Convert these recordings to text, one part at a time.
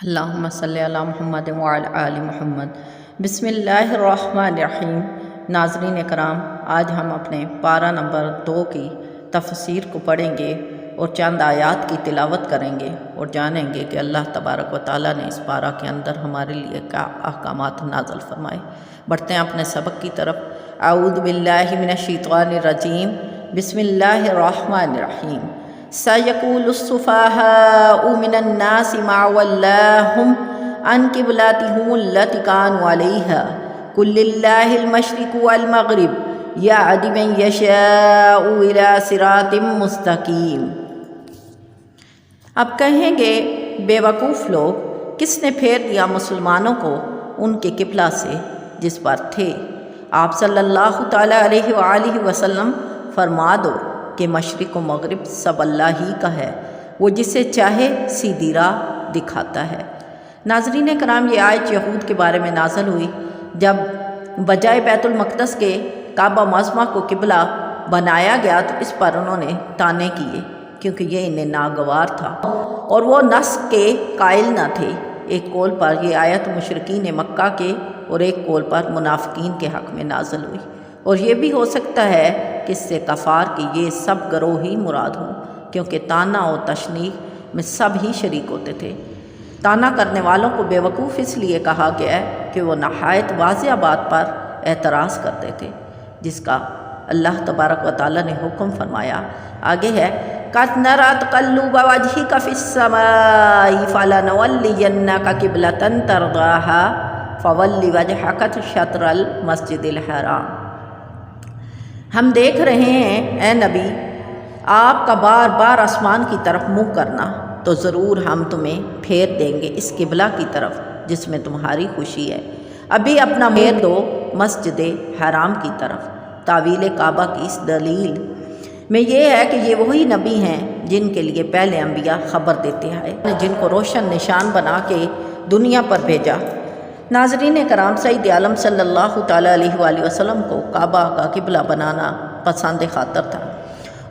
اللہم صلی علی محمد وعلی آل محمد۔ بسم اللہ الرحمن الرحیم۔ ناظرین کرام، آج ہم اپنے پارہ نمبر 2 کی تفسیر کو پڑھیں گے اور چند آیات کی تلاوت کریں گے اور جانیں گے کہ اللہ تبارک و تعالیٰ نے اس پارہ کے اندر ہمارے لیے کیا احکامات نازل فرمائے۔ بڑھتے ہیں اپنے سبق کی طرف۔ اعوذ باللہ من الشیطان الرجیم، بسم اللہ الرحمن الرحیم۔ سَيَقُولُ السُّفَهَاءُ مِنَ النَّاسِ مَا وَلَّاهُمْ عَنْ قِبْلَتِهِمُ الَّتِي كَانُوا عَلَيْهَا قُل لِّلَّهِ الْمَشْرِقُ وَالْمَغْرِبُ يَهْدِي مَن يَشَاءُ إِلَىٰ صِرَاطٍ مُّسْتَقِيمٍ۔ اب کہیں گے بے وقوف لوگ، کس نے پھیر دیا مسلمانوں کو ان کے قبلہ سے جس پر تھے؟ آپ صلی اللہ تعالیٰ علیہ وآلہ وسلم فرما دو کہ مشرق و مغرب سب اللہ ہی کا ہے، وہ جسے چاہے سیدھی راہ دکھاتا ہے۔ ناظرین کرام، یہ آیت یہود کے بارے میں نازل ہوئی جب بجائے بیت المقدس کے کعبہ معظمہ کو قبلہ بنایا گیا تو اس پر انہوں نے طعنے کیے کیونکہ یہ انہیں ناگوار تھا اور وہ نسخ کے قائل نہ تھے۔ ایک قول پر یہ آیت مشرکین مکہ کے اور ایک قول پر منافقین کے حق میں نازل ہوئی، اور یہ بھی ہو سکتا ہے کہ اس سے کفار کی یہ سب گروہ ہی مراد ہوں، کیونکہ طعنہ و تشنیع میں سب ہی شریک ہوتے تھے۔ طعنہ کرنے والوں کو بے وقوف اس لیے کہا گیا ہے کہ وہ نہایت واضح بات پر اعتراض کرتے تھے جس کا اللہ تبارک و تعالیٰ نے حکم فرمایا۔ آگے ہے قَدْ نَرَىٰ تَقَلُّبَ وَجْهِكَ فِي السَّمَاءِ فَلَنُوَلِّيَنَّكَ قِبْلَةً تَرْضَاهَا فَوَلِّ وَجْهَكَ شَطْرَ الْمَسْجِدِ الْحَرَامِ۔ ہم دیکھ رہے ہیں اے نبی، آپ کا بار بار آسمان کی طرف منہ کرنا، تو ضرور ہم تمہیں پھیر دیں گے اس قبلہ کی طرف جس میں تمہاری خوشی ہے۔ ابھی اپنا پھیر دو مسجد حرام کی طرف۔ تعویل کعبہ کی اس دلیل میں یہ ہے کہ یہ وہی نبی ہیں جن کے لیے پہلے انبیاء خبر دیتے آئے، جن کو روشن نشان بنا کے دنیا پر بھیجا۔ ناظرین کرام، سید عالم صلی اللہ تعالیٰ علیہ وآلہ وسلم کو کعبہ کا قبلہ بنانا پسند خاطر تھا،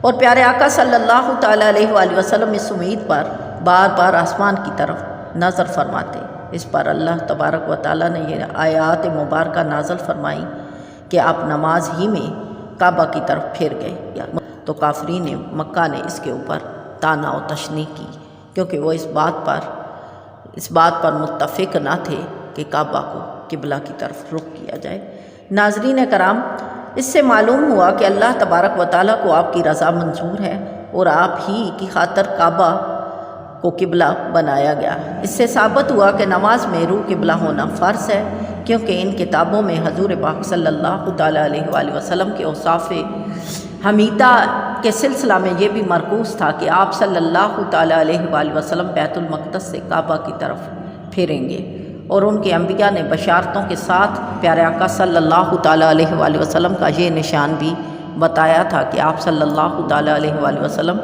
اور پیارے آقا صلی اللہ تعالیٰ علیہ وآلہ وسلم اس امید پر بار بار آسمان کی طرف نظر فرماتے۔ اس پر اللہ تبارک و تعالیٰ نے یہ آیات مبارکہ نازل فرمائی کہ آپ نماز ہی میں کعبہ کی طرف پھر گئے، تو کافرین مکہ نے اس کے اوپر طعنہ و تشنیع کی، کیونکہ وہ اس بات پر متفق نہ تھے کہ کعبہ کو قبلہ کی طرف رخ کیا جائے۔ ناظرین کرام، اس سے معلوم ہوا کہ اللہ تبارک و تعالیٰ کو آپ کی رضا منظور ہے اور آپ ہی کی خاطر کعبہ کو قبلہ بنایا گیا۔ اس سے ثابت ہوا کہ نماز میں روح قبلہ ہونا فرض ہے، کیونکہ ان کتابوں میں حضور پاک صلی اللہ تعالیٰ علیہ وآلہ وسلم کے اوصاف حمیدہ کے سلسلہ میں یہ بھی مرکوز تھا کہ آپ صلی اللہ تعالیٰ علیہ وآلہ وسلم بیت المقدس سے کعبہ کی طرف پھیریں گے، اور ان کے انبیاء نے بشارتوں کے ساتھ پیارے آقا صلی اللہ تعالیٰ علیہ وآلہ وسلم کا یہ نشان بھی بتایا تھا کہ آپ صلی اللہ تعالیٰ علیہ وآلہ وسلم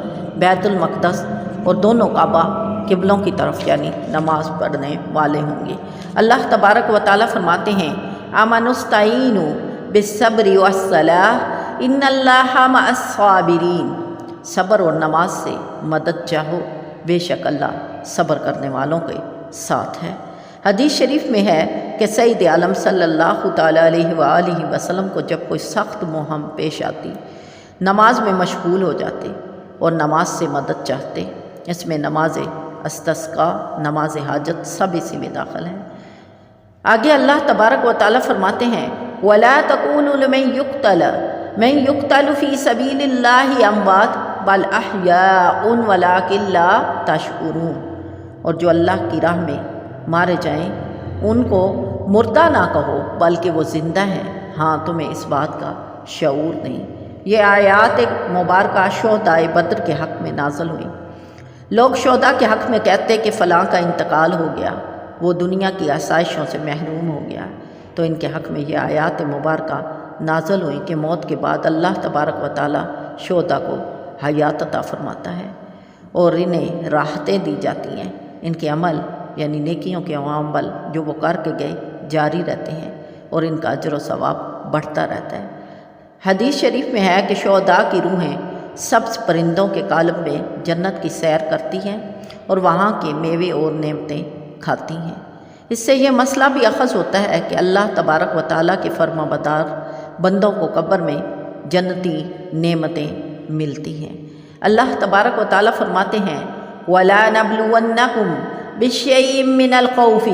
بیت المقدس اور دونوں کعبہ قبلوں کی طرف یعنی نماز پڑھنے والے ہوں گے۔ اللہ تبارک و تعالیٰ فرماتے ہیں آمنوا استعینوا بالصبر والصلاۃ ان اللہ مع الصابرین۔ صبر اور نماز سے مدد چاہو، بے شک اللہ صبر کرنے والوں کے ساتھ ہے۔ حدیث شریف میں ہے کہ سید عالم صلی اللہ تعالیٰ علیہ وآلہ وسلم کو جب کوئی سخت مہم پیش آتی، نماز میں مشغول ہو جاتے اور نماز سے مدد چاہتے۔ اس میں نماز استسقاء، نماز حاجت سب اسی میں داخل ہیں۔ آگے اللہ تبارک و تعالیٰ فرماتے ہیں وَلَا تَقُولُوا لِمَن يُقْتَلُ فِي سَبِيلِ اللَّهِ أَمْوَاتٌ بَلْ أَحْيَاءٌ وَلَٰكِن لَّا تَشْعُرُونَ۔ اور جو اللہ کی راہ میں مارے جائیں ان کو مردہ نہ کہو بلکہ وہ زندہ ہیں، ہاں تمہیں اس بات کا شعور نہیں۔ یہ آیات مبارکہ شہداء بدر کے حق میں نازل ہوئی۔ لوگ شہداء کے حق میں کہتے کہ فلاں کا انتقال ہو گیا، وہ دنیا کی آسائشوں سے محروم ہو گیا، تو ان کے حق میں یہ آیات مبارکہ نازل ہوئی کہ موت کے بعد اللہ تبارک و تعالیٰ شہداء کو حیات عطا فرماتا ہے اور انہیں راحتیں دی جاتی ہیں۔ ان کے عمل یعنی نیکیوں کے عمل جو وہ کر کے گئے جاری رہتے ہیں اور ان کا اجر و ثواب بڑھتا رہتا ہے۔ حدیث شریف میں ہے کہ شہداء کی روحیں سبز پرندوں کے قالب میں جنت کی سیر کرتی ہیں اور وہاں کے میوے اور نعمتیں کھاتی ہیں۔ اس سے یہ مسئلہ بھی اخذ ہوتا ہے کہ اللہ تبارک و تعالیٰ کے فرما بردار بندوں کو قبر میں جنتی نعمتیں ملتی ہیں۔ اللہ تبارک و تعالیٰ فرماتے ہیں وَلَا نَبْلُوَنَّكُمْ بِشَيْءٍ مِّنَ الْخَوْفِ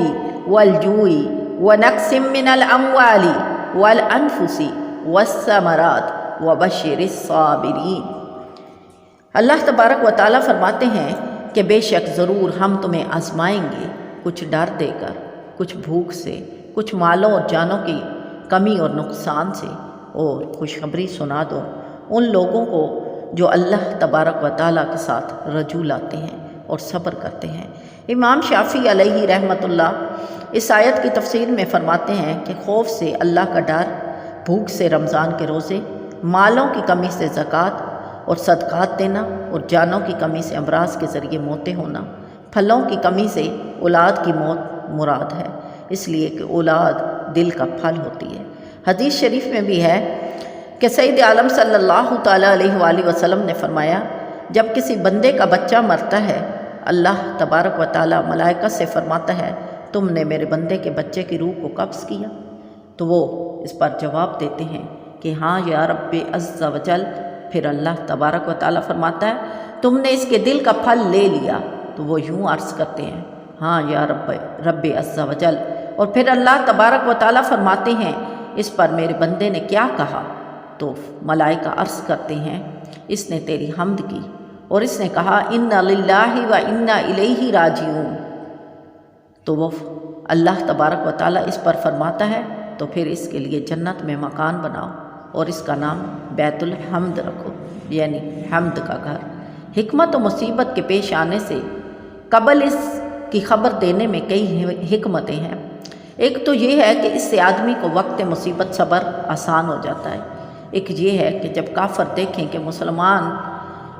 وَالْجُوعِ وَنَقْصٍ مِّنَ الْأَمْوَالِ وَالْأَنفُسِ وَالثَّمَرَاتِ وَبَشِّرِ الصَّابِرِينَ۔ اللہ تبارک و تعالیٰ فرماتے ہیں کہ بے شک ضرور ہم تمہیں آزمائیں گے، کچھ ڈر دے کر، کچھ بھوک سے، کچھ مالوں اور جانوں کی کمی اور نقصان سے، اور خوشخبری سنا دو ان لوگوں کو جو اللہ تبارک و تعالیٰ کے ساتھ رجوع لاتے ہیں اور صبر کرتے ہیں۔ امام شافعی علیہ رحمۃ اللہ اس آیت کی تفسیر میں فرماتے ہیں کہ خوف سے اللہ کا ڈر، بھوک سے رمضان کے روزے، مالوں کی کمی سے زکوٰۃ اور صدقات دینا، اور جانوں کی کمی سے امراض کے ذریعے موتیں ہونا، پھلوں کی کمی سے اولاد کی موت مراد ہے، اس لیے کہ اولاد دل کا پھل ہوتی ہے۔ حدیث شریف میں بھی ہے کہ سید عالم صلی اللہ تعالیٰ علیہ وآلہ وسلم نے فرمایا جب کسی بندے کا بچہ مرتا ہے اللہ تبارک و تعالیٰ ملائکہ سے فرماتا ہے تم نے میرے بندے کے بچے کی روح کو قبض کیا؟ تو وہ اس پر جواب دیتے ہیں کہ ہاں یا رب عز و جل۔ پھر اللہ تبارک و تعالیٰ فرماتا ہے تم نے اس کے دل کا پھل لے لیا؟ تو وہ یوں عرض کرتے ہیں ہاں یا رب عز و جل۔ اور پھر اللہ تبارک و تعالیٰ فرماتے ہیں اس پر میرے بندے نے کیا کہا؟ تو ملائکہ عرض کرتے ہیں اس نے تیری حمد کی اور اس نے کہا انا للہ و انا الیہ راجعون۔ تو وہ اللہ تبارک و تعالیٰ اس پر فرماتا ہے تو پھر اس کے لیے جنت میں مکان بناؤ اور اس کا نام بیت الحمد رکھو، یعنی حمد کا گھر۔ حکمت و مصیبت کے پیش آنے سے قبل اس کی خبر دینے میں کئی حکمتیں ہیں۔ ایک تو یہ ہے کہ اس سے آدمی کو وقت مصیبت صبر آسان ہو جاتا ہے۔ ایک یہ ہے کہ جب کافر دیکھیں کہ مسلمان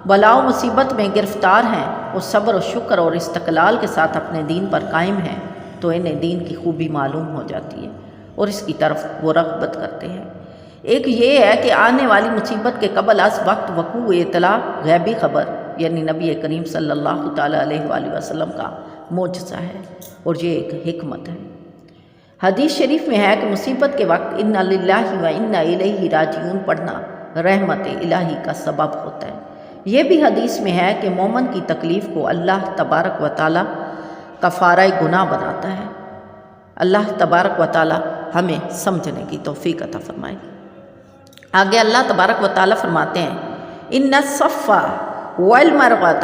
بلا و مصیبت میں گرفتار ہیں، وہ صبر و شکر اور استقلال کے ساتھ اپنے دین پر قائم ہیں، تو انہیں دین کی خوبی معلوم ہو جاتی ہے اور اس کی طرف وہ رغبت کرتے ہیں۔ ایک یہ ہے کہ آنے والی مصیبت کے قبل از وقت وقوع اطلاع غیبی خبر، یعنی نبی کریم صلی اللہ تعالیٰ علیہ وآلہ وسلم کا معجزہ ہے، اور یہ ایک حکمت ہے۔ حدیث شریف میں ہے کہ مصیبت کے وقت انا للہ و انا الیہ راجعون پڑھنا رحمت الہی کا سبب ہوتا ہے۔ یہ بھی حدیث میں ہے کہ مومن کی تکلیف کو اللہ تبارک و تعالیٰ کفارہ گناہ بناتا ہے۔ اللہ تبارک و تعالیٰ ہمیں سمجھنے کی توفیق عطا فرمائے۔ آگے اللہ تبارک و تعالیٰ فرماتے ہیں ان الصفا والمروۃ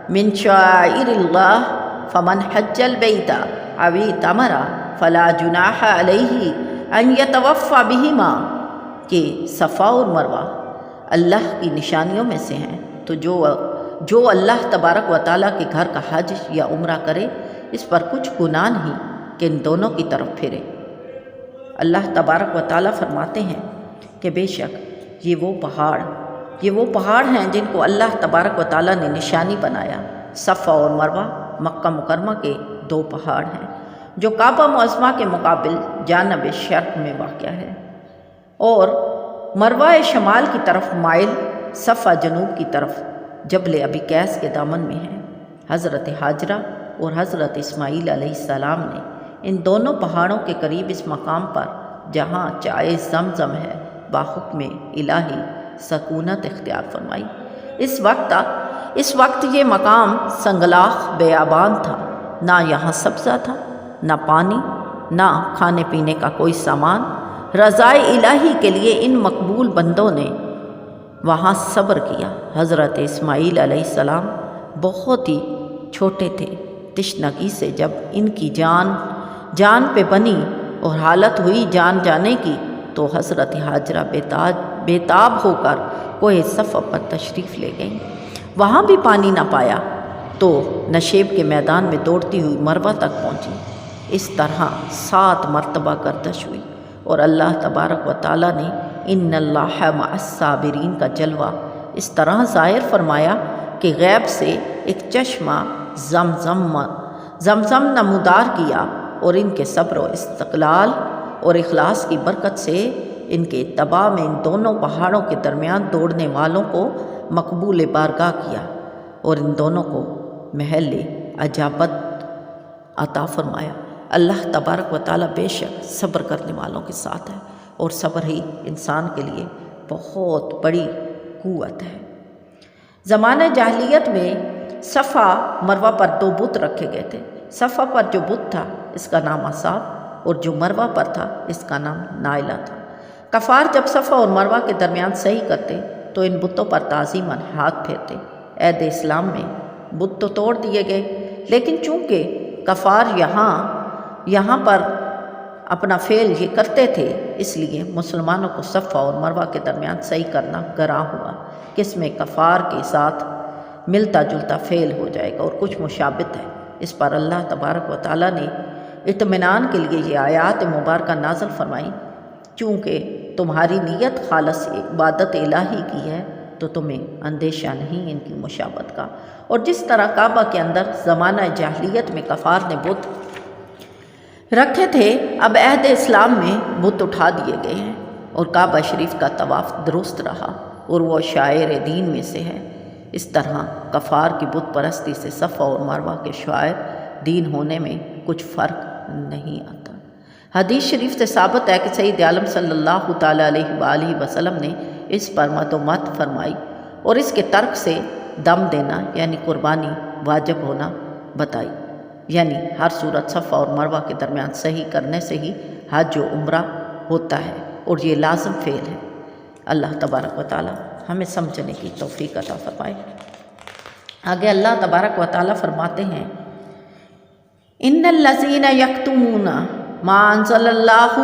من شعائر اللہ فمن حج البیت او اعتمر فلا جناح علیہ ان یطوف بہما، کہ صفا اور مروہ اللہ کی نشانیوں میں سے ہیں، تو جو اللہ تبارک و تعالیٰ کے گھر کا حج یا عمرہ کرے اس پر کچھ گناہ نہیں کہ ان دونوں کی طرف پھرے۔ اللہ تبارک و تعالیٰ فرماتے ہیں کہ بے شک یہ وہ پہاڑ ہیں جن کو اللہ تبارک و تعالیٰ نے نشانی بنایا۔ صفا اور مروہ مکہ مکرمہ کے دو پہاڑ ہیں جو کعبہ معظمہ کے مقابل جانب شرق میں واقع ہے، اور مروہ شمال کی طرف مائل، صفا جنوب کی طرف جبل ابی قیس کے دامن میں ہے۔ حضرت ہاجرہ اور حضرت اسماعیل علیہ السلام نے ان دونوں پہاڑوں کے قریب اس مقام پر جہاں چائے زمزم ہے باحکم الہی سکونت اختیار فرمائی۔ اس وقت یہ مقام سنگلاخ بیابان تھا، نہ یہاں سبزہ تھا، نہ پانی، نہ کھانے پینے کا کوئی سامان۔ رضائے الہی کے لیے ان مقبول بندوں نے وہاں صبر کیا۔ حضرت اسماعیل علیہ السلام بہت ہی چھوٹے تھے، تشنگی سے جب ان کی جان پہ بنی اور حالت ہوئی جان جانے کی تو حضرت ہاجرہ بیتاب ہو کر کوہ صفا پر تشریف لے گئیں۔ وہاں بھی پانی نہ پایا تو نشیب کے میدان میں دوڑتی ہوئی مروہ تک پہنچی۔ اس طرح 7 مرتبہ گردش ہوئی، اور اللہ تبارک و تعالیٰ نے ان اللہ مع الصابرین کا جلوہ اس طرح ظاہر فرمایا کہ غیب سے ایک چشمہ زمزم نمودار کیا، اور ان کے صبر و استقلال اور اخلاص کی برکت سے ان کے اتباع میں ان دونوں پہاڑوں کے درمیان دوڑنے والوں کو مقبول بارگاہ کیا، اور ان دونوں کو محل عطا فرمایا۔ اللہ تبارک و تعالیٰ بے شک صبر کرنے والوں کے ساتھ ہے، اور صبر ہی انسان کے لیے بہت بڑی قوت ہے۔ زمانہ جاہلیت میں صفا مروہ پر 2 بت رکھے گئے تھے۔ صفا پر جو بت تھا اس کا نام عصاب، اور جو مروہ پر تھا اس کا نام نائلہ تھا۔ کفار جب صفا اور مروہ کے درمیان صحیح کرتے تو ان بتوں پر تعظیماً ہاتھ پھیرتے۔ عہد اسلام میں بت تو توڑ دیے گئے، لیکن چونکہ کفار یہاں پر اپنا فعل یہ کرتے تھے، اس لیے مسلمانوں کو صفا اور مروہ کے درمیان صحیح کرنا گراں ہوا کہ اس میں کفار کے ساتھ ملتا جلتا فعل ہو جائے گا اور کچھ مشابہت ہے۔ اس پر اللہ تبارک و تعالیٰ نے اطمینان کے لیے یہ آیات مبارکہ نازل فرمائیں، چونکہ تمہاری نیت خالص عبادت الہی کی ہے تو تمہیں اندیشہ نہیں ان کی مشابہت کا۔ اور جس طرح کعبہ کے اندر زمانہ جاہلیت میں کفار نے بت رکھے تھے، اب عہد اسلام میں بت اٹھا دیے گئے ہیں اور کعبہ شریف کا طواف درست رہا اور وہ شاعر دین میں سے ہے۔ اس طرح کفار کی بت پرستی سے صفا اور مروہ کے شاعر دین ہونے میں کچھ فرق نہیں آتا۔ حدیث شریف سے ثابت ہے کہ سید عالم صلی اللہ تعالیٰ علیہ وآلہ وسلم نے اس پر مد و مت فرمائی اور اس کے ترک سے دم دینا یعنی قربانی واجب ہونا بتائی، یعنی ہر صورت صفا اور مروہ کے درمیان صحیح کرنے سے ہی حج و عمرہ ہوتا ہے، اور یہ لازم فعل ہے۔ اللہ تبارک و تعالیٰ ہمیں سمجھنے کی توفیق عطا فرمائے۔ آگے اللہ تبارک و تعالیٰ فرماتے ہیں، ان الذین یکتمون ما انزل اللہ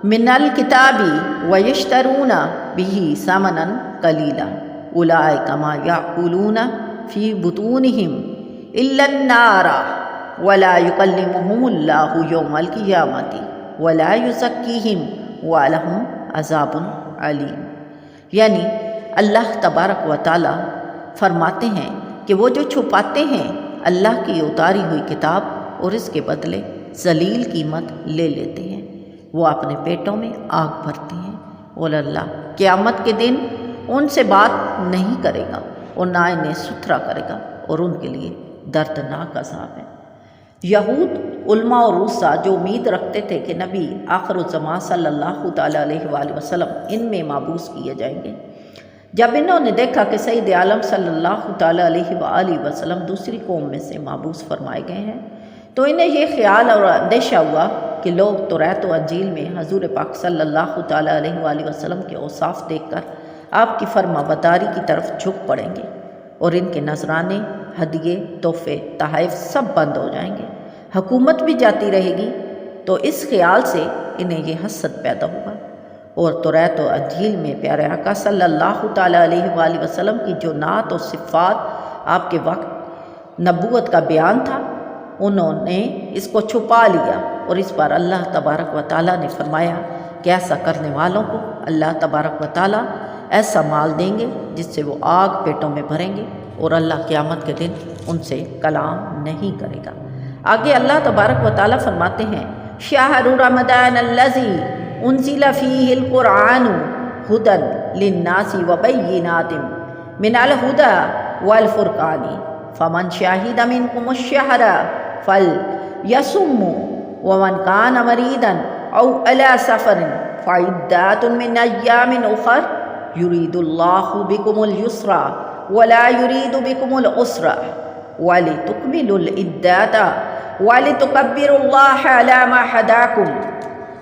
من الکتاب ویشترون بہ ثمنا قلیلا اولئک ما یأکلون فی بطونہم الا النار ولا یکلمہم اللہ یوم القیامۃ ولا یزکیہم ولہم عذاب علیم۔ یعنی اللہ تبارک و تعالیٰ فرماتے ہیں کہ وہ جو چھپاتے ہیں اللہ کی اتاری ہوئی کتاب اور اس کے بدلے ذلیل قیمت لے لیتے ہیں، وہ اپنے پیٹوں میں آگ بھرتے ہیں، اور اللہ قیامت کے دن ان سے بات نہیں کرے گا اور نہ انہیں ستھرا کرے گا، اور ان کے لیے دردناک عذاب ہے۔ یہود، علماء اور روسا جو امید رکھتے تھے کہ نبی آخر الزمان صلی اللہ تعالیٰ علیہ وآلہ وسلم ان میں مابعوث کیے جائیں گے، جب انہوں نے دیکھا کہ سید عالم صلی اللہ تعالیٰ علیہ وآلہ وسلم دوسری قوم میں سے مابعوث فرمائے گئے ہیں، تو انہیں یہ خیال اور اندیشہ ہوا کہ لوگ توریت و انجیل میں حضور پاک صلی اللہ تعالیٰ علیہ وآلہ وسلم کے اوصاف دیکھ کر آپ کی فرما برداری کی طرف جھک پڑیں گے، اور ان کے نذرانے، ہدیے، تحفے، تحائف سب بند ہو جائیں گے، حکومت بھی جاتی رہے گی۔ تو اس خیال سے انہیں یہ حسد پیدا ہوا، اور توریت و انجیل میں پیارے آقا صلی اللہ تعالیٰ علیہ وآلہ وسلم کی جو نعت و صفات آپ کے وقت نبوت کا بیان تھا، انہوں نے اس کو چھپا لیا، اور اس پر اللہ تبارک و تعالیٰ نے فرمایا کہ ایسا کرنے والوں کو اللہ تبارک و تعالیٰ ایسا مال دیں گے جس سے وہ آگ پیٹوں میں بھریں گے، اور اللہ قیامت کے دن ان سے کلام نہیں کرے گا۔ آگے اللہ تبارک و تعالیٰ فرماتے ہیں، شہر رمضان الذی انزل فیہ القرآن ھدی للناس وبینات من الھدی والفرقان فمن شہد منکم الشہر فلیصمہ ومن کان مریضا او علی سفر فعدۃ من ایام اخر یرید اللہ بکم الیسر ولا یرید بکم العسر ولتکملوا العدۃ ولتکبروا اللہ علی ما ھداکم۔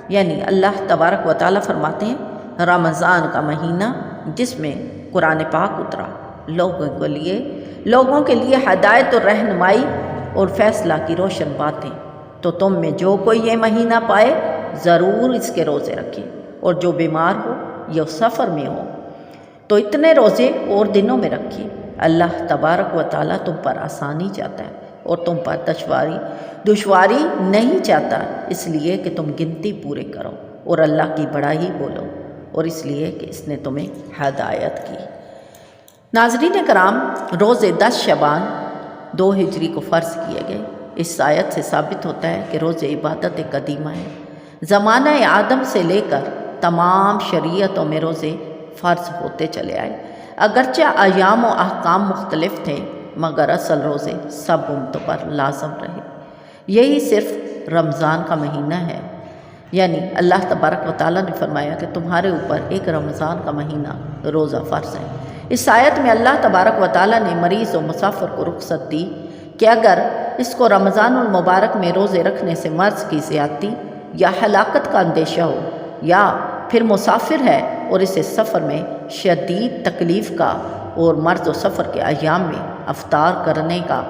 یعنی اللہ تبارک و تعالیٰ فرماتے ہیں رمضان کا مہینہ جس میں قرآن پاک اترا، لوگوں کے لیے ہدایت و رہنمائی اور فیصلہ کی روشن باتیں، تو تم میں جو کوئی یہ مہینہ پائے ضرور اس کے روزے رکھے، اور جو بیمار ہو یا سفر میں ہو تو اتنے روزے اور دنوں میں رکھیے۔ اللہ تبارک و تعالیٰ تم پر آسانی چاہتا ہے اور تم پر دشواری نہیں چاہتا، اس لیے کہ تم گنتی پورے کرو اور اللہ کی بڑائی بولو، اور اس لیے کہ اس نے تمہیں ہدایت کی۔ ناظرین کرام، روزے 10 شعبان 2 ہجری کو فرض کیے گئے۔ اس آیت سے ثابت ہوتا ہے کہ روزے عبادت قدیمہ ہے۔ زمانہ آدم سے لے کر تمام شریعتوں میں روزے فرض ہوتے چلے آئے، اگرچہ ایام و احکام مختلف تھے، مگر اصل روزے سب امتوں پر لازم رہے۔ یہی صرف رمضان کا مہینہ ہے، یعنی اللہ تبارک و تعالیٰ نے فرمایا کہ تمہارے اوپر ایک رمضان کا مہینہ روزہ فرض ہے۔ اس آیت میں اللہ تبارک و تعالیٰ نے مریض و مسافر کو رخصت دی کہ اگر اس کو رمضان المبارک میں روزے رکھنے سے مرض کی زیادتی یا ہلاکت کا اندیشہ ہو، یا پھر مسافر ہے اور اسے سفر میں شدید تکلیف کا اور مرض و سفر کے ایام میں افطار کرنے کا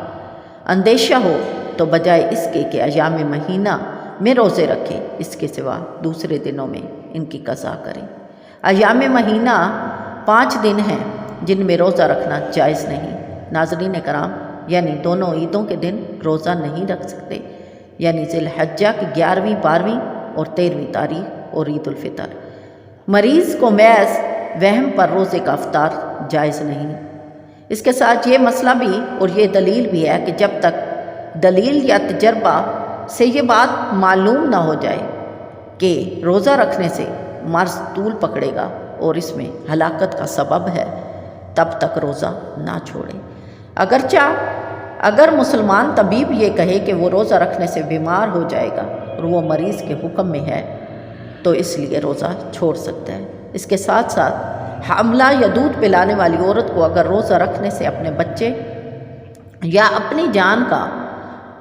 اندیشہ ہو، تو بجائے اس کے کہ ایام مہینہ میں روزے رکھے، اس کے سوا دوسرے دنوں میں ان کی قضا کریں۔ ایام مہینہ 5 دن ہیں جن میں روزہ رکھنا جائز نہیں۔ ناظرین کرام، یعنی دونوں عیدوں کے دن روزہ نہیں رکھ سکتے، یعنی ذی الحجہ کی 11ویں، 12ویں اور 13ویں تاریخ اور عید الفطر۔ مریض کو محض وہم پر روزے کا افطار جائز نہیں۔ اس کے ساتھ یہ مسئلہ بھی اور یہ دلیل بھی ہے کہ جب تک دلیل یا تجربہ سے یہ بات معلوم نہ ہو جائے کہ روزہ رکھنے سے مرض طول پکڑے گا اور اس میں ہلاکت کا سبب ہے، تب تک روزہ نہ چھوڑے۔ اگرچہ اگر مسلمان طبیب یہ کہے کہ وہ روزہ رکھنے سے بیمار ہو جائے گا اور وہ مریض کے حکم میں ہے تو اس لیے روزہ چھوڑ سکتا ہے۔ اس کے ساتھ ساتھ حاملہ یا دودھ پلانے والی عورت کو اگر روزہ رکھنے سے اپنے بچے یا اپنی جان کا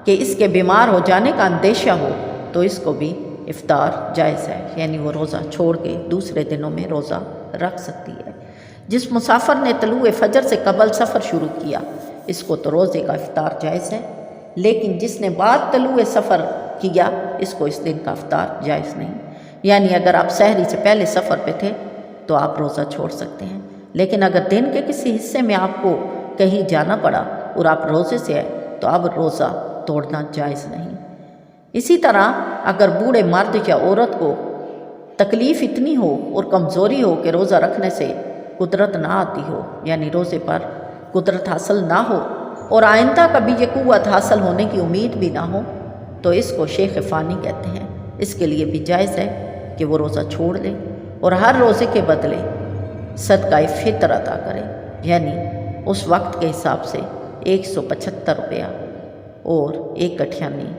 کہ اس کے بیمار ہو جانے کا اندیشہ ہو تو اس کو بھی افطار جائز ہے، یعنی وہ روزہ چھوڑ کے دوسرے دنوں میں روزہ رکھ سکتی ہے۔ جس مسافر نے طلوع فجر سے قبل سفر شروع کیا اس کو تو روزے کا افطار جائز ہے، لیکن جس نے بعد طلوع سفر کیا اس کو اس دن کا افطار جائز نہیں۔ یعنی اگر آپ سحری سے پہلے سفر پہ تھے تو آپ روزہ چھوڑ سکتے ہیں، لیکن اگر دن کے کسی حصے میں آپ کو کہیں جانا پڑا اور آپ روزے سے آئے تو اب روزہ توڑنا جائز نہیں۔ اسی طرح اگر بوڑھے مرد یا عورت کو تکلیف اتنی ہو اور کمزوری ہو کہ روزہ رکھنے سے قدرت نہ آتی ہو، یعنی روزے پر قدرت حاصل نہ ہو اور آئندہ کبھی یہ قوت حاصل ہونے کی امید بھی نہ ہو، تو اس کو شیخ فانی کہتے ہیں۔ اس کے لیے بھی جائز ہے کہ وہ روزہ چھوڑ لے اور ہر روزے کے بدلے صدقہ فطر عطا کرے، یعنی اس وقت کے حساب سے 175 روپیہ اور 1 کٹھیانی،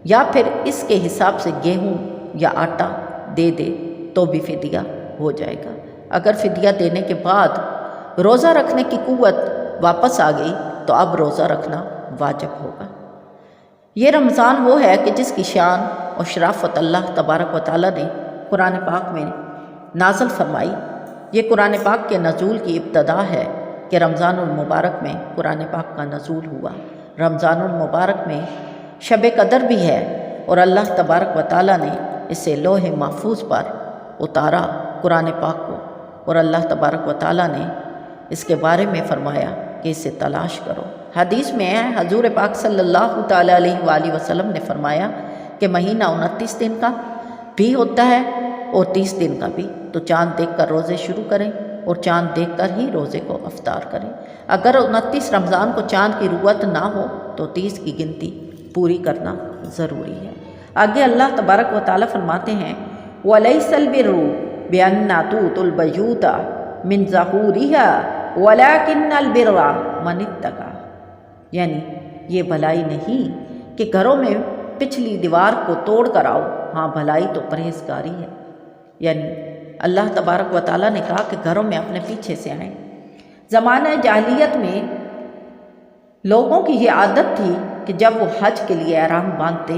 یا پھر اس کے حساب سے گیہوں یا آٹا دے دے تو بھی فدیہ ہو جائے گا۔ اگر فدیہ دینے کے بعد روزہ رکھنے کی قوت واپس آ گئی تو اب روزہ رکھنا واجب ہوگا۔ یہ رمضان وہ ہے کہ جس کی شان اور شرافت اللہ تبارک و تعالیٰ نے قرآن پاک میں نازل فرمائی۔ یہ قرآن پاک کے نزول کی ابتدا ہے کہ رمضان المبارک میں قرآن پاک کا نزول ہوا۔ رمضان المبارک میں شب قدر بھی ہے اور اللہ تبارک و تعالیٰ نے اسے لوح محفوظ پر اتارا قرآن پاک کو، اور اللہ تبارک و تعالیٰ نے اس کے بارے میں فرمایا کہ اسے تلاش کرو۔ حدیث میں ہے حضور پاک صلی اللہ تعالیٰ علیہ وآلہ وسلم نے فرمایا کہ مہینہ 29 دن کا بھی ہوتا ہے اور 30 دن کا بھی، تو چاند دیکھ کر روزے شروع کریں اور چاند دیکھ کر ہی روزے کو افطار کریں۔ اگر 29 رمضان کو چاند کی رؤیت نہ ہو تو 30 کی گنتی پوری کرنا ضروری ہے۔ آگے اللہ تبارک و تعالیٰ فرماتے ہیں وَلَيْسَ الْبِرُّ بِأَنْ تُؤْتُوا الْبُيُوتَ مِنْ ظُهُورِهَا وَلَكِنَّ الْبِرَّ مَنِ اتَّقَىٰ، یعنی یہ بھلائی نہیں کہ گھروں میں پچھلی دیوار کو توڑ کر آؤ، ہاں بھلائی تو پرہیزگاری ہے۔ یعنی اللہ تبارک و تعالیٰ نے کہا کہ گھروں میں اپنے پیچھے سے آئیں۔ زمانہ جاہلیت میں لوگوں کی یہ عادت تھی کہ جب وہ حج کے لیے احرام باندھتے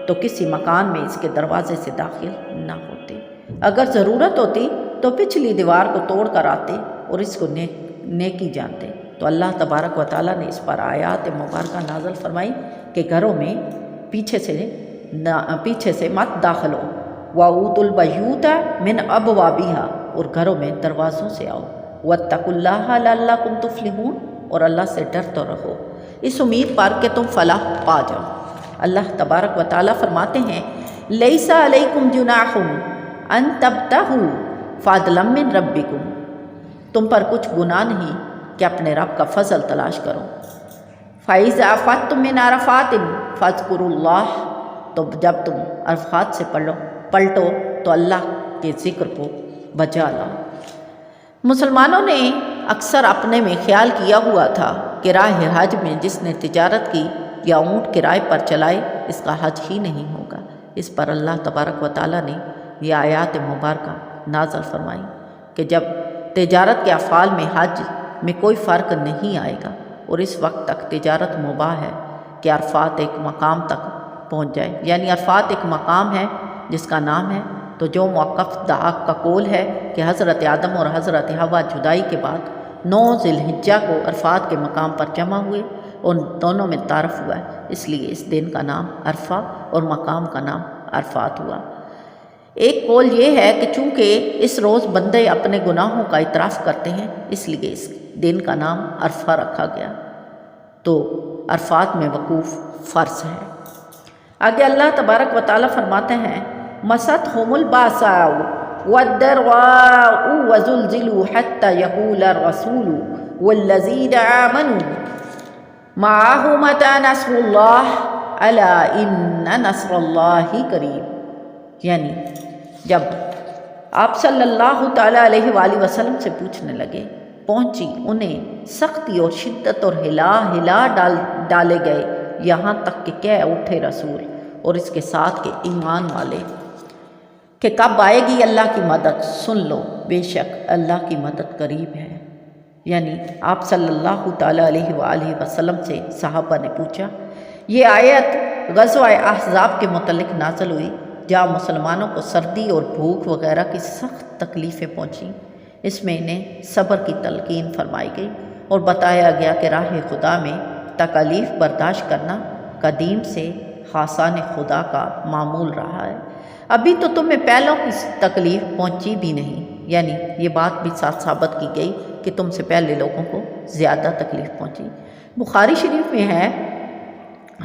تو کسی مکان میں اس کے دروازے سے داخل نہ ہوتے، اگر ضرورت ہوتی تو پچھلی دیوار کو توڑ کر آتے اور اس کو نیکی جانتے۔ تو اللہ تبارک و تعالیٰ نے اس پر آیات مبارکہ نازل فرمائی کہ گھروں میں پیچھے سے مت داخل ہو، وَأْتُوا الْبُيُوتَ مِنْ أَبْوَابِهَا، اور گھروں میں دروازوں سے آؤ، وَاتَّقُوا اللَّهَ لَعَلَّكُمْ تُفْلِحُونَ، اور اللہ سے ڈرتے رہو اس امید پر کہ تم فلاح پا جاؤ۔ اللہ تبارک و تعالیٰ فرماتے ہیں لَيْسَ عَلَيْكُمْ جُنَاحٌ أَن تَبْتَغُوا فَضْلًا مِّن رَبِّكُمْ، تم پر کچھ گناہ نہیں کہ اپنے رب کا فضل تلاش کرو۔ فَإِذَا أَفَضْتُم مِّنْ عَرَفَاتٍ فَاذْكُرُوا اللَّهَ، تو جب تم عرفات سے پلٹو تو اللہ کے ذکر کو بجا لاؤ۔ مسلمانوں نے اکثر اپنے میں خیال کیا ہوا تھا کہ راہ حج میں جس نے تجارت کی یا اونٹ کرائے پر چلائے اس کا حج ہی نہیں ہوگا۔ اس پر اللہ تبارک و تعالیٰ نے یہ آیات مبارکہ نازل فرمائیں کہ جب تجارت کے افعال میں حج میں کوئی فرق نہیں آئے گا، اور اس وقت تک تجارت مباح ہے کہ عرفات ایک مقام تک پہنچ جائے، یعنی عرفات ایک مقام ہے جس کا نام ہے، تو جو موقف دعاق کا قول ہے کہ حضرت آدم اور حضرت حوا جدائی کے بعد 9 ذی الحجہ کو عرفات کے مقام پر جمع ہوئے اور دونوں میں تعارف ہوا ہے، اس لیے اس دن کا نام عرفہ اور مقام کا نام عرفات ہوا۔ ایک قول یہ ہے کہ چونکہ اس روز بندے اپنے گناہوں کا اعتراف کرتے ہیں، اس لیے اس دن کا نام عرفہ رکھا گیا، تو عرفات میں وقوف فرض ہے۔ آگے اللہ تبارک و تعالیٰ فرماتے ہیں مَسَتْهُمُ الْبَأْسَاءُ وَالضَّرَّاءُ وَزُلْزِلُوا حَتَّى يَقُولَ الرَّسُولُ وَالَّذِينَ آمَنُوا مَعَهُ مَتَىٰ نَصْرُ اللَّهِ أَلَا إِنَّ نَصْرَ اللَّهِ قَرِيبٌ، یعنی جب آپ صلی اللہ تعالیٰ علیہ وآلہ وسلم سے پوچھنے لگے، پہنچی انہیں سختی اور شدت اور ہلا ڈالے گئے یہاں تک کہ کہہ اٹھے رسول اور اس کے ساتھ کے ایمان والے کہ کب آئے گی اللہ کی مدد، سن لو بے شک اللہ کی مدد قریب ہے۔ یعنی آپ صلی اللہ تعالیٰ علیہ وآلہ وسلم سے صحابہ نے پوچھا۔ یہ آیت غزوہ احزاب کے متعلق نازل ہوئی جہاں مسلمانوں کو سردی اور بھوک وغیرہ کی سخت تکلیفیں پہنچیں۔ اس میں انہیں صبر کی تلقین فرمائی گئی اور بتایا گیا کہ راہ خدا میں تکالیف برداشت کرنا قدیم سے خاصان خدا کا معمول رہا ہے، ابھی تو تمہیں پہلوں کی تکلیف پہنچی بھی نہیں، یعنی یہ بات بھی ساتھ ثابت کی گئی کہ تم سے پہلے لوگوں کو زیادہ تکلیف پہنچی۔ بخاری شریف میں ہے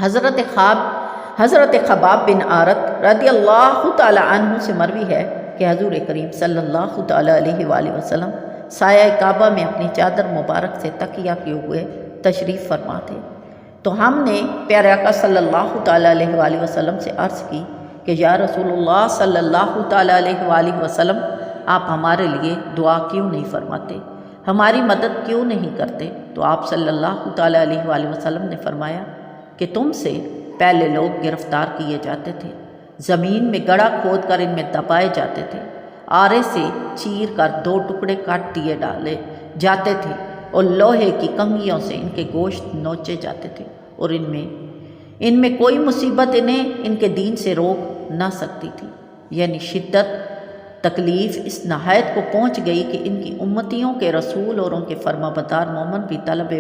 حضرت خباب بن عارت رضی اللہ تعالی عنہ سے مروی ہے کہ حضور کریم صلی اللہ تعالی علیہ وآلہ وسلم سایہ کعبہ میں اپنی چادر مبارک سے تکیہ کیے ہوئے تشریف فرما تھے، تو ہم نے پیارے آقا صلی اللہ تعالی علیہ وآلہ وسلم سے عرض کی کہ یا رسول اللہ صلی اللہ تعالی علیہ وآلہ وسلم، آپ ہمارے لیے دعا کیوں نہیں فرماتے، ہماری مدد کیوں نہیں کرتے؟ تو آپ صلی اللہ تعالی علیہ وآلہ وسلم نے فرمایا کہ تم سے پہلے لوگ گرفتار کیے جاتے تھے، زمین میں گڑھا کھود کر ان میں دبائے جاتے تھے، آرے سے چیر کر 2 ٹکڑے کاٹ دیے ڈالے جاتے تھے اور لوہے کی کنگھیوں سے ان کے گوشت نوچے جاتے تھے، اور ان میں کوئی مصیبت انہیں ان کے دین سے روک نہ سکتی تھی۔ یعنی شدت تکلیف اس نہایت کو پہنچ گئی کہ ان کی امتیوں کے رسول اور ان کے فرما بردار مومن بھی طلب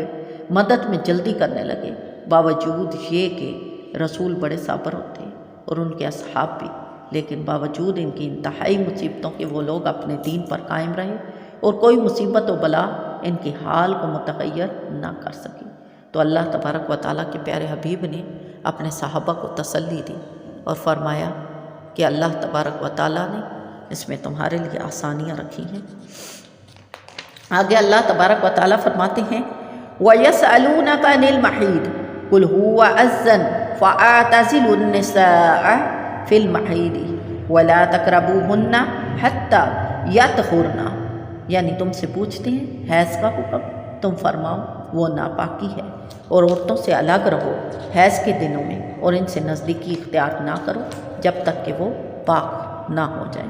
مدد میں جلدی کرنے لگے، باوجود یہ کہ رسول بڑے صابر ہوتے اور ان کے اصحاب بھی، لیکن باوجود ان کی انتہائی مصیبتوں کے وہ لوگ اپنے دین پر قائم رہے اور کوئی مصیبت و بلا ان کے حال کو متغیر نہ کر سکی۔ تو اللہ تبارک و تعالیٰ کے پیارے حبیب نے اپنے صحابہ کو تسلی دی اور فرمایا کہ اللہ تبارک و تعالیٰ نے اس میں تمہارے لیے آسانیاں رکھی ہیں۔ آگے اللہ تبارک و تعالیٰ فرماتے ہیں وَيَسْأَلُونَكَ عَنِ الْمَحِيضِ قُلْ هُوَ أَذًّى فَاعْتَزِلُوا النِّسَاءَ فِي الْمَحِيضِ وَلَا تَقْرَبُوهُنَّ حَتَّى يَطْهُرْنَ، یعنی تم سے پوچھتے ہیں حیض کا حکم، تم فرماؤ وہ ناپاکی ہے، اور عورتوں سے الگ رہو حیض کے دنوں میں اور ان سے نزدیکی اختیار نہ کرو جب تک کہ وہ پاک نہ ہو جائیں۔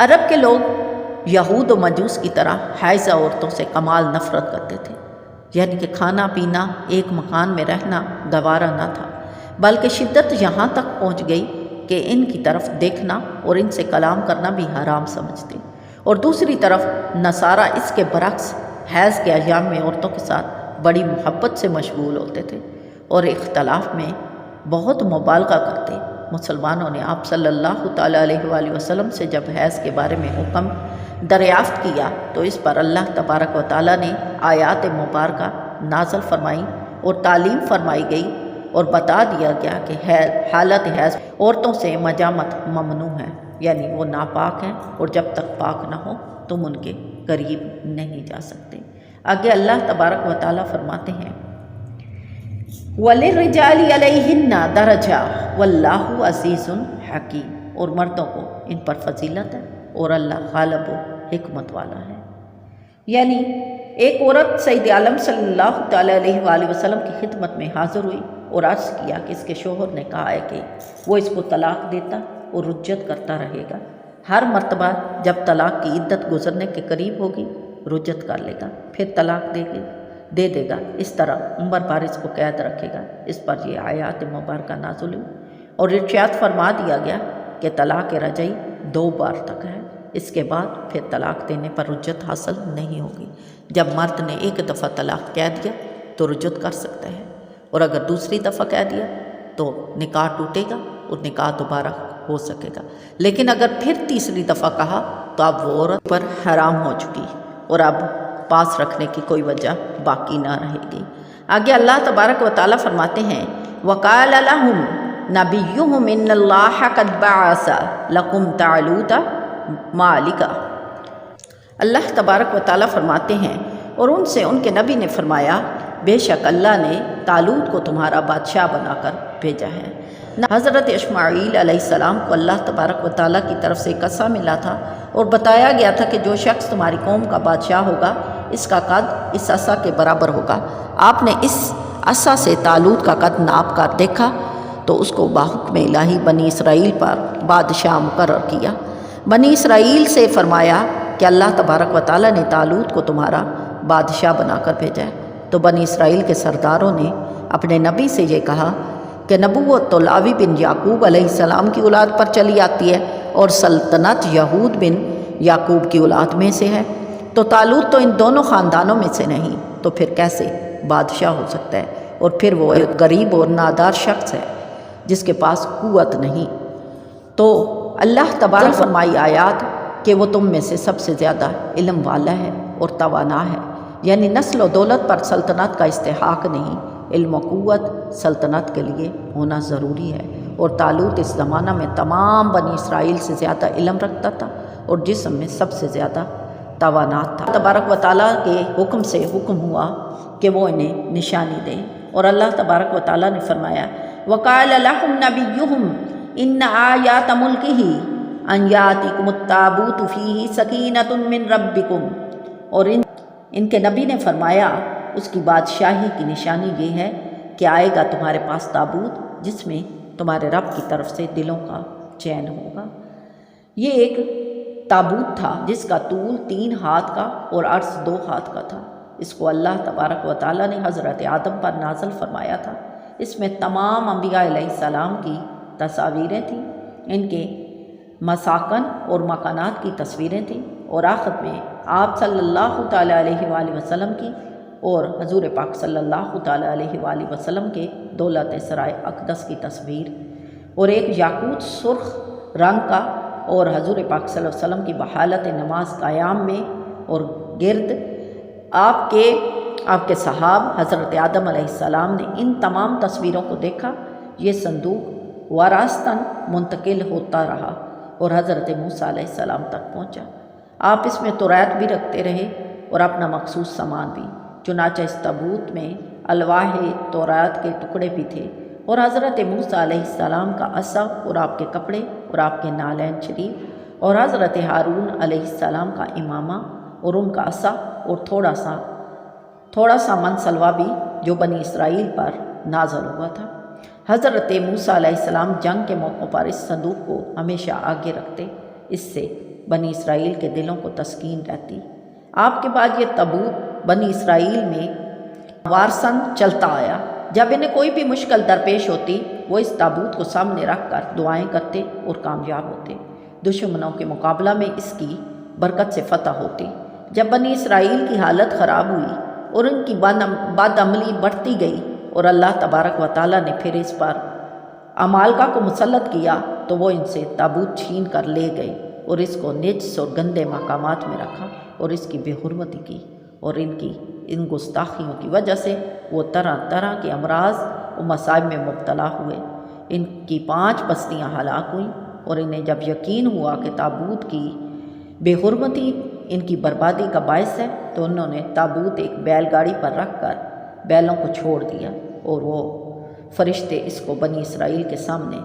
عرب کے لوگ یہود و مجوس کی طرح حائضہ عورتوں سے کمال نفرت کرتے تھے، یعنی کہ کھانا پینا ایک مکان میں رہنا گوارا نہ تھا، بلکہ شدت یہاں تک پہنچ گئی کہ ان کی طرف دیکھنا اور ان سے کلام کرنا بھی حرام سمجھتے، اور دوسری طرف نصارہ اس کے برعکس حیض کے ایام میں عورتوں کے ساتھ بڑی محبت سے مشغول ہوتے تھے اور اختلاف میں بہت مبالغہ کرتے۔ مسلمانوں نے آپ صلی اللہ تعالیٰ علیہ وآلہ وسلم سے جب حیض کے بارے میں حکم دریافت کیا تو اس پر اللہ تبارک و تعالیٰ نے آیات مبارکہ نازل فرمائی اور تعلیم فرمائی گئی اور بتا دیا گیا کہ حالت حیض عورتوں سے مجامت ممنوع ہے، یعنی وہ ناپاک ہیں اور جب تک پاک نہ ہو تم ان کے قریب نہیں جا سکتے۔ آگے اللہ تبارک و تعالیٰ فرماتے ہیں وَلِلرِّجَالِ عَلَيْهِنَّ دَرَجَةٌ وَاللَّهُ عَزِيزٌ حَكِيمٌ، اور مردوں کو ان پر فضیلت ہے اور اللہ غالب و حکمت والا ہے۔ یعنی ایک عورت سید عالم صلی اللہ تعالیٰ علیہ وآلہ وسلم کی خدمت میں حاضر ہوئی اور عرض کیا کہ اس کے شوہر نے کہا ہے کہ وہ اس کو طلاق دیتا اور رجت کرتا رہے گا، ہر مرتبہ جب طلاق کی عدت گزرنے کے قریب ہوگی رجت کر لے گا، پھر طلاق دے دے گا، اس طرح عمر بھر اس کو قید رکھے گا۔ اس پر یہ آیات مبارکہ نازل ہوئی اور ارشاد فرما دیا گیا کہ طلاق رجعی 2 بار تک ہے، اس کے بعد پھر طلاق دینے پر رجت حاصل نہیں ہوگی۔ جب مرد نے ایک دفعہ طلاق کہہ دیا تو رجت کر سکتا ہے، اور اگر دوسری دفعہ کہہ دیا تو نکاح ٹوٹے گا اور نکاح دوبارہ ہو سکے گا، لیکن اگر پھر تیسری دفعہ کہا تو اب وہ عورت پر حرام ہو چکی اور اب پاس رکھنے کی کوئی وجہ باقی نہ رہے گی۔ آگے اللہ تبارک و تعالیٰ فرماتے ہیں وَقَالَ لَهُمْ نَبِيُّهُمْ إِنَّ اللَّهَ قَدْ بَعَثَ لَكُمْ طَالُوتَ مَلِكًا۔ اللہ تبارک و تعالیٰ فرماتے ہیں اور ان سے ان کے نبی نے فرمایا بے شک اللہ نے طالوت کو تمہارا بادشاہ بنا کر بھیجا ہے۔ حضرت اسماعیل علیہ السلام کو اللہ تبارک و تعالیٰ کی طرف سے ایک عصا ملا تھا اور بتایا گیا تھا کہ جو شخص تمہاری قوم کا بادشاہ ہوگا اس کا قد اس عصا کے برابر ہوگا۔ آپ نے اس عصا سے طالوت کا قد ناپ کر دیکھا تو اس کو بحکم الہی بنی اسرائیل پر بادشاہ مقرر کیا۔ بنی اسرائیل سے فرمایا کہ اللہ تبارک و تعالیٰ نے طالوت کو تمہارا بادشاہ بنا کر بھیجا ہے۔ تو بنی اسرائیل کے سرداروں نے اپنے نبی سے یہ کہا کہ نبوت تو لاوی بن یعقوب علیہ السلام کی اولاد پر چلی آتی ہے اور سلطنت یہود بن یعقوب کی اولاد میں سے ہے، تو طالوت تو ان دونوں خاندانوں میں سے نہیں، تو پھر کیسے بادشاہ ہو سکتا ہے؟ اور پھر وہ ایک غریب اور نادار شخص ہے جس کے پاس قوت نہیں۔ تو اللہ تبارک فرمائی آیات کہ وہ تم میں سے سب سے زیادہ علم والا ہے اور توانا ہے، یعنی نسل و دولت پر سلطنت کا استحقاق نہیں، علم و قوت سلطنت کے لیے ہونا ضروری ہے۔ اور طالوت اس زمانہ میں تمام بنی اسرائیل سے زیادہ علم رکھتا تھا اور جسم میں سب سے زیادہ توانات تھا۔ تبارک و تعالیٰ کے حکم سے حکم ہوا کہ وہ انہیں نشانی دیں، اور اللہ تبارک و تعالیٰ نے فرمایا وَقَالَ لَهُمْ نَبِيُّهُمْ إِنَّ آيَاتَ مُلْكِهِ أَنْ يَأْتِيكُمُ التَّابُوتُ فِيهِ سَكِينَةٌ مِّن رَبِّكُمْ، اور ان کے نبی نے فرمایا اس کی بادشاہی کی نشانی یہ ہے کہ آئے گا تمہارے پاس تابوت جس میں تمہارے رب کی طرف سے دلوں کا چین ہوگا۔ یہ ایک تابوت تھا جس کا طول 3 ہاتھ کا اور عرض 2 ہاتھ کا تھا۔ اس کو اللہ تبارک و تعالیٰ نے حضرت آدم پر نازل فرمایا تھا۔ اس میں تمام انبیاء علیہ السلام کی تصاویریں تھیں، ان کے مساکن اور مکانات کی تصویریں تھیں، اور آخر میں آپ صلی اللہ تعالیٰ علیہ وآلہ وسلم کی اور حضور پاک صلی اللہ تعالیٰ علیہ وآلہ وسلم کے دولت سرائے اقدس کی تصویر، اور ایک یاقوت سرخ رنگ کا، اور حضور پاک صلی اللہ علیہ وسلم کی بحالت نماز قیام میں اور گرد آپ کے صحاب حضرت آدم علیہ السلام نے ان تمام تصویروں کو دیکھا۔ یہ صندوق وراثتاً منتقل ہوتا رہا اور حضرت موسیٰ علیہ السلام تک پہنچا۔ آپ اس میں توریت بھی رکھتے رہے اور اپنا مخصوص سامان بھی، چنانچہ اس تابوت میں الواح توریت کے ٹکڑے بھی تھے، اور حضرت موسیٰ علیہ السلام کا عصا اور آپ کے کپڑے اور آپ کے نالین شریف، اور حضرت ہارون علیہ السلام کا امامہ اور ان کا عصا، اور تھوڑا سا منسلوا بھی جو بنی اسرائیل پر نازل ہوا تھا۔ حضرت موسیٰ علیہ السلام جنگ کے موقع پر اس صندوق کو ہمیشہ آگے رکھتے، اس سے بنی اسرائیل کے دلوں کو تسکین رہتی۔ آپ کے بعد یہ تابوت بنی اسرائیل میں وارثاً چلتا آیا۔ جب انہیں کوئی بھی مشکل درپیش ہوتی وہ اس تابوت کو سامنے رکھ کر دعائیں کرتے اور کامیاب ہوتے، دشمنوں کے مقابلہ میں اس کی برکت سے فتح ہوتی۔ جب بنی اسرائیل کی حالت خراب ہوئی اور ان کی بد عملی بڑھتی گئی اور اللہ تبارک و تعالیٰ نے پھر اس پر عمالقہ کو مسلط کیا تو وہ ان سے تابوت چھین کر لے گئے اور اس کو نجس اور گندے مقامات میں رکھا اور اس کی بے حرمتی کی، اور ان گستاخیوں کی وجہ سے وہ طرح طرح کے امراض و مصائب میں مبتلا ہوئے۔ ان کی 5 بستیاں ہلاک ہوئیں، اور انہیں جب یقین ہوا کہ تابوت کی بے حرمتی ان کی بربادی کا باعث ہے تو انہوں نے تابوت ایک بیل گاڑی پر رکھ کر بیلوں کو چھوڑ دیا، اور وہ فرشتے اس کو بنی اسرائیل کے سامنے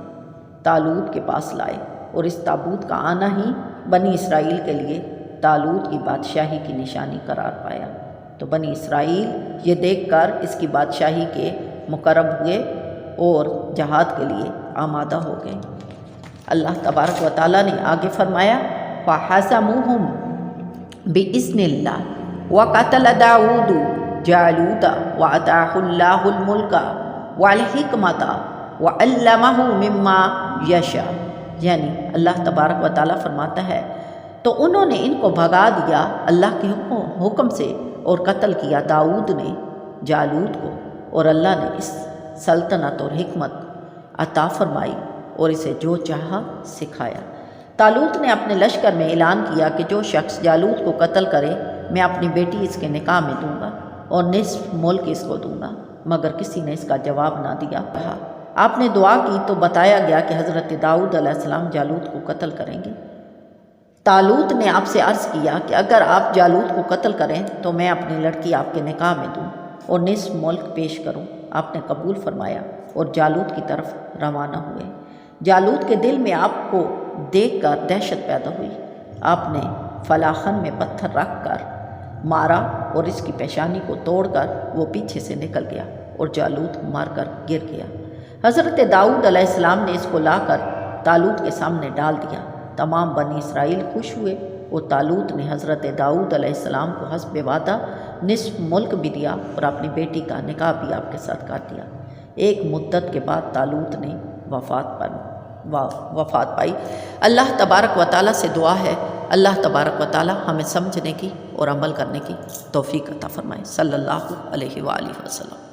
طالوت کے پاس لائے، اور اس تابوت کا آنا ہی بنی اسرائیل کے لیے طالوت کی بادشاہی کی نشانی قرار پایا۔ تو بنی اسرائیل یہ دیکھ کر اس کی بادشاہی کے مقرب ہوئے اور جہاد کے لیے آمادہ ہو گئے۔ اللہ تبارک و تعالیٰ نے آگے فرمایا فَحَزَمُوهُمْ بِإِذْنِ اللَّهِ وَقَتَلَ دَاوُودُ جَالُوتَ وَآتَاهُ اللَّهُ الْمُلْكَ وَالْحِكْمَةَ وَعَلَّمَهُ مِمَّا يَشَاءُ، یعنی اللہ تبارک و تعالیٰ فرماتا ہے تو انہوں نے ان کو بھگا دیا اللہ کے حکم سے اور قتل کیا داؤد نے جالوت کو، اور اللہ نے اس سلطنت اور حکمت عطا فرمائی اور اسے جو چاہا سکھایا۔ طالوت نے اپنے لشکر میں اعلان کیا کہ جو شخص جالوت کو قتل کرے میں اپنی بیٹی اس کے نکاح میں دوں گا اور نصف ملک اس کو دوں گا، مگر کسی نے اس کا جواب نہ دیا۔ کہا آپ نے دعا کی تو بتایا گیا کہ حضرت داؤد علیہ السلام جالوت کو قتل کریں گے۔ طالوت نے آپ سے عرض کیا کہ اگر آپ جالوت کو قتل کریں تو میں اپنی لڑکی آپ کے نکاح میں دوں اور نصف ملک پیش کروں۔ آپ نے قبول فرمایا اور جالوت کی طرف روانہ ہوئے۔ جالوت کے دل میں آپ کو دیکھ کر دہشت پیدا ہوئی۔ آپ نے فلاخن میں پتھر رکھ کر مارا اور اس کی پیشانی کو توڑ کر وہ پیچھے سے نکل گیا اور جالوت مار کر گر گیا۔ حضرت داؤد علیہ السلام نے اس کو لا کر طالوت کے سامنے ڈال دیا۔ تمام بنی اسرائیل خوش ہوئے اور طالوت نے حضرت داؤد علیہ السلام کو حسب وعدہ نصف ملک بھی دیا اور اپنی بیٹی کا نکاح بھی آپ کے ساتھ کر دیا۔ ایک مدت کے بعد طالوت نے وفات پائی۔ اللہ تبارک و تعالیٰ سے دعا ہے اللہ تبارک و تعالیٰ ہمیں سمجھنے کی اور عمل کرنے کی توفیق عطا فرمائے۔ صلی اللہ علیہ وآلہ وسلم۔